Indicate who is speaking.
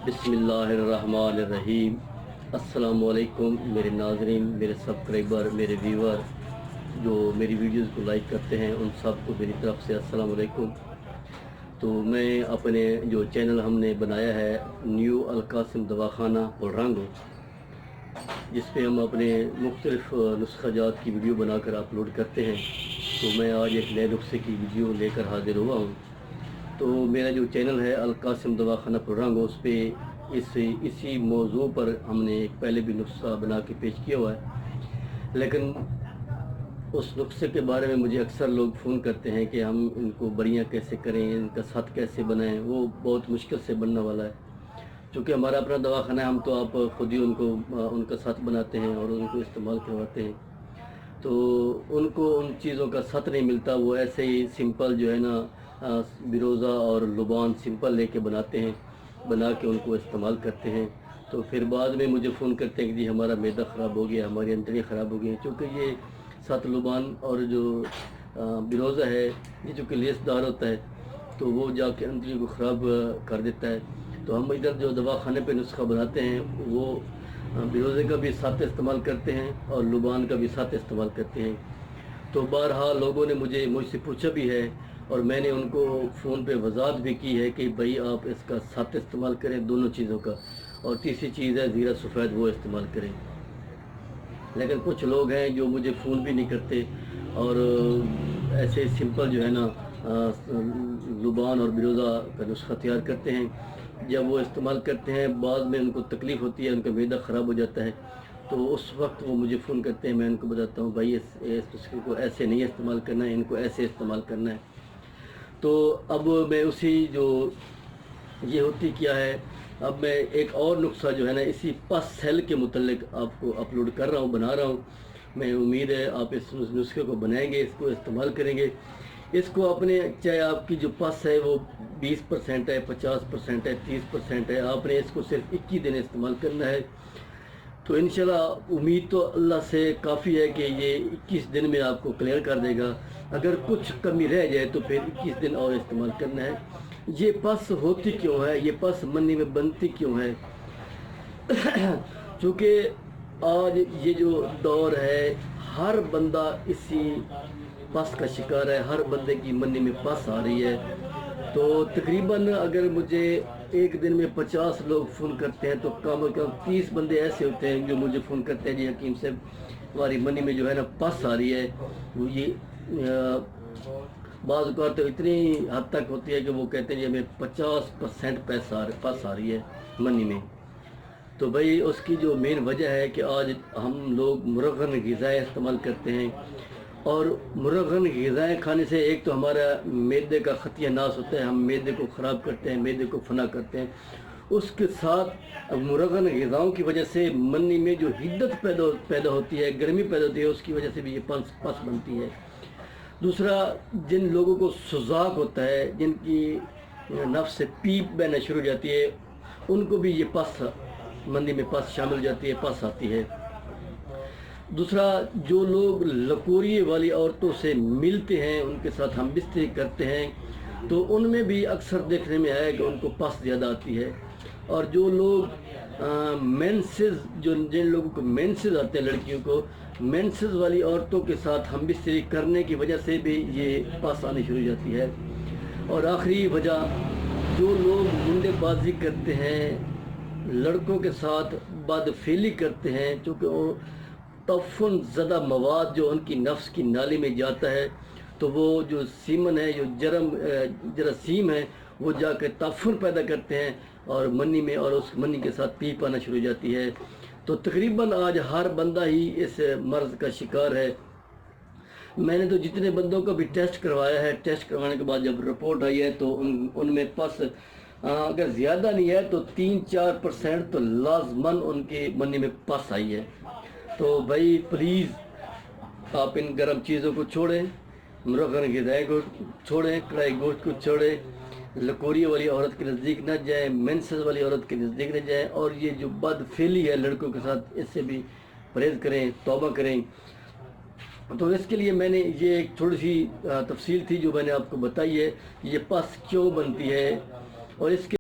Speaker 1: बिस्मिल्लाहिर्रहमानिर्रहीम। अस्सलाम वालेकुम मेरे नाज़रीन, मेरे सब्सक्राइबर, मेरे व्यूवर जो मेरी वीडियोस को लाइक करते हैं, उन सब को मेरी तरफ से अस्सलाम वालेकुम। तो मैं अपने जो चैनल हमने बनाया है न्यू अलकासिम दवाखाना पुलरंगो, जिस पे हम अपने मुख्तलिफ़ नुस्खा जात की वीडियो बनाकर अपलोड करते हैं, तो मैं आज एक नए नुस्खे की वीडियो लेकर हाजिर हुआ हूँ। तो मेरा जो चैनल है अलकासिम दवाखाना पुलरंगो, उस पर इसी मौजू पर हमने एक पहले भी नुस्खा बना के पेश किया हुआ है, लेकिन उस नुस्खे के बारे में मुझे अक्सर लोग फ़ोन करते हैं कि हम इनको बरियाँ कैसे करें, इनका सत कैसे बनाएं। वो बहुत मुश्किल से बनने वाला है, क्योंकि हमारा अपना दवाखाना है। हम तो आप ख़ुद ही उनका सत बनाते हैं और उनको इस्तेमाल करवाते हैं, तो उनको उन चीज़ों का सत नहीं मिलता। वो ऐसे ही सिंपल जो है ना बिरोज़ा और लुबान सिंपल लेके बनाते हैं, बना के उनको इस्तेमाल करते हैं। तो फिर बाद में मुझे फ़ोन करते हैं कि जी हमारा मैदा ख़राब हो गया, हमारी अंतड़ियाँ ख़राब हो गई हैं, क्योंकि ये सत लुबान और जो बिरोज़ा है ये चूँकि लेसदार होता है, तो वो जाके अंतड़ियों को ख़राब कर देता है। तो हम इधर जो दवाखाने पे नुस्खा बनाते हैं वो बिरोज़े का भी साथ इस्तेमाल करते हैं और लुबान का भी साथ इस्तेमाल करते हैं। तो बहरहाल लोगों ने मुझसे पूछा भी है और मैंने उनको फ़ोन पे वजाहत भी की है कि भाई आप इसका साथ इस्तेमाल करें, दोनों चीज़ों का, और तीसरी चीज़ है ज़ीरा सफ़ेद, वो इस्तेमाल करें। लेकिन कुछ लोग हैं जो मुझे फ़ोन भी नहीं करते और ऐसे सिंपल जो है ना लुबान और बिरोज़ा का नुस्खा तैयार करते हैं। जब वो इस्तेमाल करते हैं, बाद में उनको तकलीफ़ होती है, उनका मैदा ख़राब हो जाता है, तो उस वक्त वो मुझे फ़ोन करते हैं। मैं उनको बताता हूँ भाई इस नुस्खे को ऐसे नहीं इस्तेमाल करना है, इनको ऐसे इस्तेमाल करना है। तो अब मैं उसी जो ये होती क्या है, अब मैं एक और नुस्खा जो है ना इसी पस सेल के मुतल्लिक आपको अपलोड कर रहा हूँ, बना रहा हूँ। मैं उम्मीद है आप इस नुस्खे को बनाएंगे, इसको इस्तेमाल करेंगे। इसको अपने, चाहे आपकी जो पस है वो 20% है, 50% है, 30% है, आपने इसको सिर्फ 21 दिन इस्तेमाल करना है। तो इंशाल्लाह उम्मीद तो अल्लाह से काफ़ी है कि ये 21 दिन में आपको क्लियर कर देगा। अगर कुछ कमी रह जाए तो फिर 21 दिन और इस्तेमाल करना है। ये पस होती क्यों है, ये पस मनी में बनती क्यों है? चूँकि आज ये जो दौर है, हर बंदा इसी पस का शिकार है, हर बंदे की मनी में पस आ रही है। तो तकरीबन अगर मुझे एक दिन में 50 लोग फ़ोन करते हैं, तो कम से कम 30 बंदे ऐसे होते हैं जो मुझे फ़ोन करते हैं, जी हकीम साहब हमारी मनी में जो है ना पस आ रही है। वो ये बाज़ औक़ात तो इतनी हद तक होती है कि वो कहते हैं जी हमें 50% पस आ रही है मनी में। तो भाई उसकी जो मेन वजह है कि आज हम लोग मुरग़न ग़िज़ाएँ इस्तेमाल करते हैं, और मुरग़न ग़िज़ाएँ खाने से एक तो हमारा मैदे का ख़तिया नाश होता है, हम मैदे को ख़राब करते हैं, मैदे को फना करते हैं। उसके साथ मुरग़न ग़िज़ाओं की वजह से मनी में जो हिद्दत पैदा होती है, गर्मी पैदा होती है, उसकी वजह से भी ये पस बनती है। दूसरा, जिन लोगों को सुज़ाक होता है, जिनकी नफ्स से पीप बहना शुरू हो जाती है, उनको भी ये मनी में पस शामिल हो जाती है, पस आती है। दूसरा, जो लोग लकोरिए वाली औरतों से मिलते हैं, उनके साथ हम बिस्तरी करते हैं, तो उनमें भी अक्सर देखने में आया कि उनको पस ज़्यादा आती है। और जो लोग मेंसेस, जिन लोगों को मेंसेस आते हैं, लड़कियों को मेंसेस वाली औरतों के साथ हम बिस्तरी करने की वजह से भी ये पस आनी शुरू हो जाती है। और आखिरी वजह, जो लोग गुंडेबाजी करते हैं, लड़कों के साथ बदफेली करते हैं, चूँकि वो तफ़न ज़दा मवाद जो उनकी नफ्स की नाली में जाता है, तो वो जो सीमन है, जो जरासीम है, वो जाकर तफ़न पैदा करते हैं और मनी में, और उस मनी के साथ पीप आना शुरू हो जाती है। तो तकरीबन आज हर बंदा ही इस मर्ज़ का शिकार है। मैंने तो जितने बंदों का भी टेस्ट करवाया है, टेस्ट करवाने के बाद जब रिपोर्ट आई है तो उनमें पस अगर ज़्यादा नहीं है तो 3-4% तो लाजमन उनके मनी में पस आई है। तो भाई प्लीज़ आप इन गर्म चीज़ों को छोड़ें, मुरग़न ग़िज़ाएँ को छोड़ें, कढ़ाई गोश्त को छोड़ें, लकोरिए वाली औरत के नज़दीक न जाएँ, मेंसेस वाली औरत के नज़दीक न जाएँ, और ये जो बदफेली है लड़कों के साथ, इससे भी परहेज़ करें, तौबा करें। तो इसके लिए मैंने ये एक थोड़ी सी तफसील थी जो मैंने आपको बताई है, ये पस क्यों बनती है, और इसके